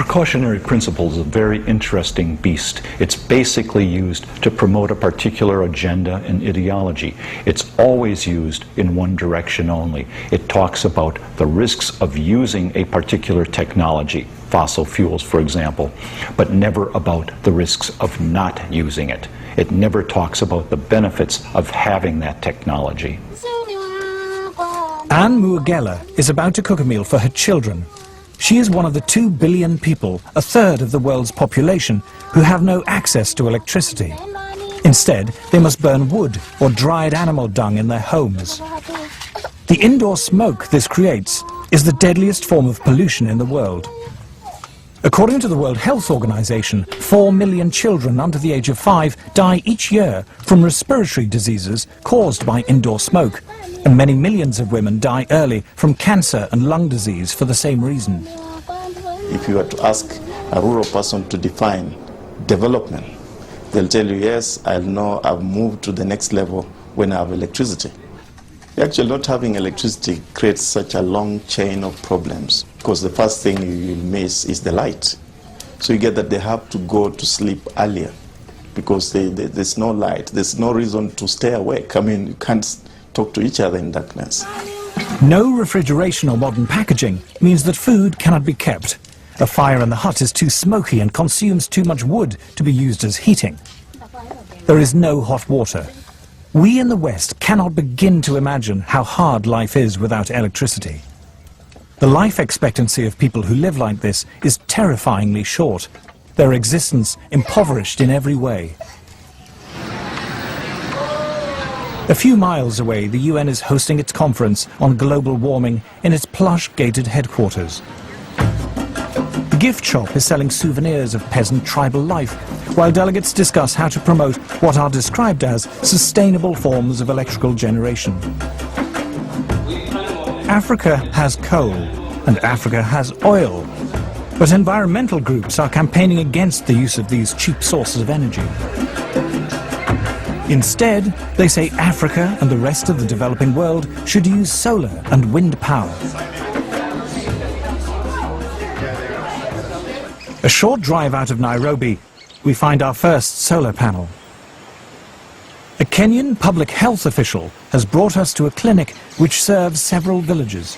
precautionary principle is a very interesting beast. It's basically used to promote a particular agenda and ideology. It's always used in one direction only. It talks about the risks of using a particular technology, fossil fuels for example, but never about the risks of not using it. It never talks about the benefits of having that technology. Anne Muagela is about to cook a meal for her children. She is one of the 2 billion people, a third of the world's population, who have no access to electricity. Instead, they must burn wood or dried animal dung in their homes. The indoor smoke this creates is the deadliest form of pollution in the world. According to the World Health Organization, 4 million children under the age of 5 die each year from respiratory diseases caused by indoor smoke, and many millions of women die early from cancer and lung disease for the same reason. If you were to ask a rural person to define development, they'll tell you, yes, I know I've moved to the next level when I have electricity. Actually, not having electricity creates such a long chain of problems, because the first thing you miss is the light. So you get that they have to go to sleep earlier because there's no light. There's no reason to stay awake. I mean, you can't talk to each other in darkness. No refrigeration or modern packaging means that food cannot be kept. A fire in the hut is too smoky and consumes too much wood to be used as heating. There is no hot water. We in the West cannot begin to imagine how hard life is without electricity. The life expectancy of people who live like this is terrifyingly short, their existence impoverished in every way. A few miles away, the UN is hosting its conference on global warming in its plush gated headquarters. The gift shop is selling souvenirs of peasant tribal life, while delegates discuss how to promote what are described as sustainable forms of electrical generation. Africa has coal, and Africa has oil, but environmental groups are campaigning against the use of these cheap sources of energy. Instead, they say Africa and the rest of the developing world should use solar and wind power. A short drive out of Nairobi, we find our first solar panel. A Kenyan public health official has brought us to a clinic which serves several villages.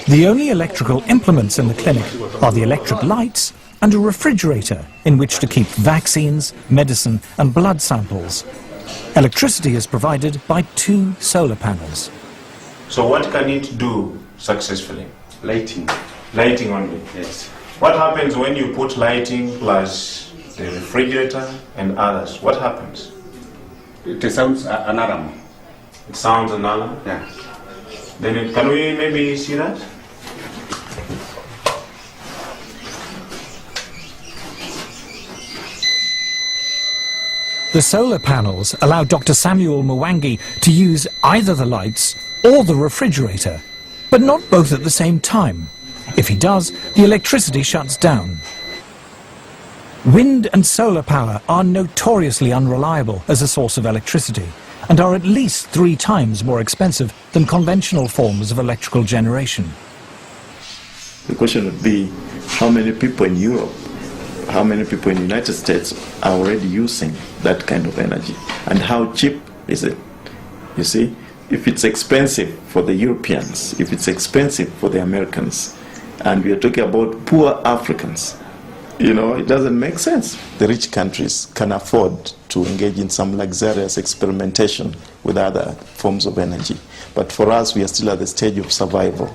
The only electrical implements in the clinic are the electric lights and a refrigerator in which to keep vaccines, medicine and blood samples. Electricity is provided by 2 solar panels. So what can it do successfully? Lighting. Lighting only? Yes. What happens when you put lighting plus the refrigerator and others? What happens? It sounds an alarm. It sounds an alarm? Yeah. Then can we maybe see that? The solar panels allow Dr. Samuel Mwangi to use either the lights or the refrigerator, but not both at the same time. If he does, the electricity shuts down. Wind and solar power are notoriously unreliable as a source of electricity and are at least 3 times more expensive than conventional forms of electrical generation. The question would be, how many people in Europe, how many people in the United States are already using that kind of energy? And how cheap is it? You see, if it's expensive for the Europeans, if it's expensive for the Americans, and we are talking about poor Africans, you know, it doesn't make sense. The rich countries can afford to engage in some luxurious experimentation with other forms of energy. But for us, we are still at the stage of survival.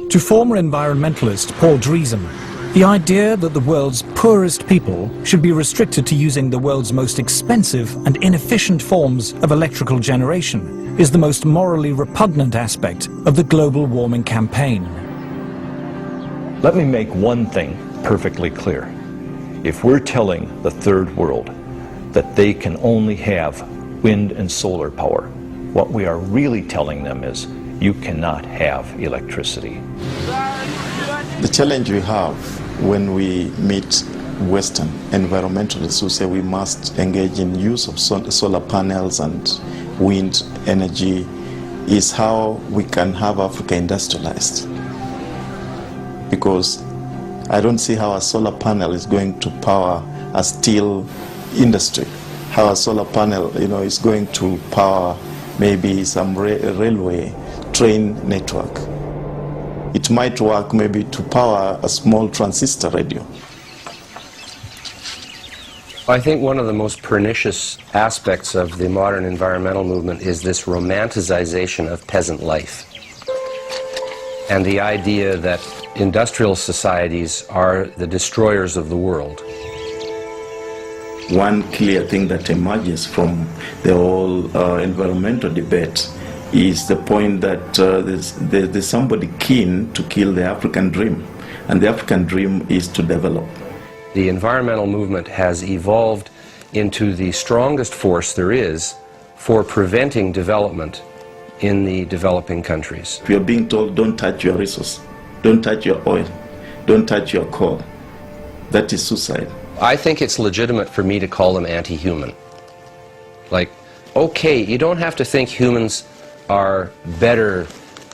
To former environmentalist Paul Driesen, the idea that the world's poorest people should be restricted to using the world's most expensive and inefficient forms of electrical generation is the most morally repugnant aspect of the global warming campaign. Let me make one thing perfectly clear. If we're telling the third world that they can only have wind and solar power, what we are really telling them is you cannot have electricity. The challenge we have when we meet Western environmentalists who say we must engage in use of solar panels and wind energy is how we can have Africa industrialized. because I don't see how a solar panel is going to power a steel industry, how a solar panel, is going to power maybe some railway train network. It might work maybe to power a small transistor radio. I think one of the most pernicious aspects of the modern environmental movement is this romanticization of peasant life, and the idea that industrial societies are the destroyers of the world. One clear thing that emerges from the whole environmental debate is the point that there's somebody keen to kill the African dream, and the African dream is to develop. The environmental movement has evolved into the strongest force there is for preventing development in the developing countries. If you're being told, don't touch your resource, don't touch your oil, don't touch your coal, that is suicide. I think it's legitimate for me to call them anti-human. Like, okay, you don't have to think humans are better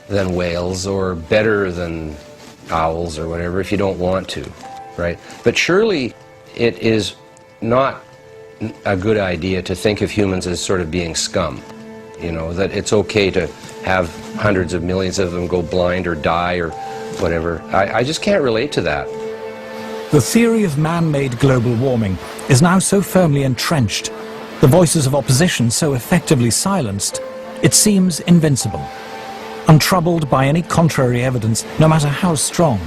than whales or better than owls or whatever if you don't want to, right? But surely it is not a good idea to think of humans as sort of being scum, that it's okay to have hundreds of millions of them go blind or die or whatever. I just can't relate to that. The theory of man-made global warming is now so firmly entrenched, the voices of opposition so effectively silenced, it seems invincible, untroubled by any contrary evidence, no matter how strong.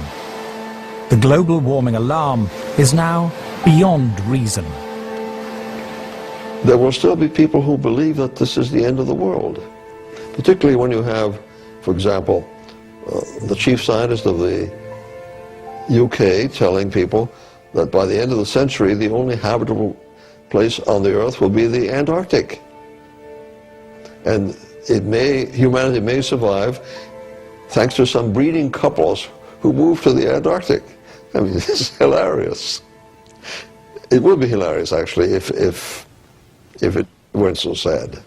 The global warming alarm is now beyond reason. There will still be people who believe that this is the end of the world, particularly when you have, for example, the chief scientist of the UK telling people that by the end of the century the only habitable place on the earth will be the Antarctic, and humanity may survive thanks to some breeding couples who move to the Antarctic. I mean, it's hilarious. It would be hilarious actually if it weren't so sad.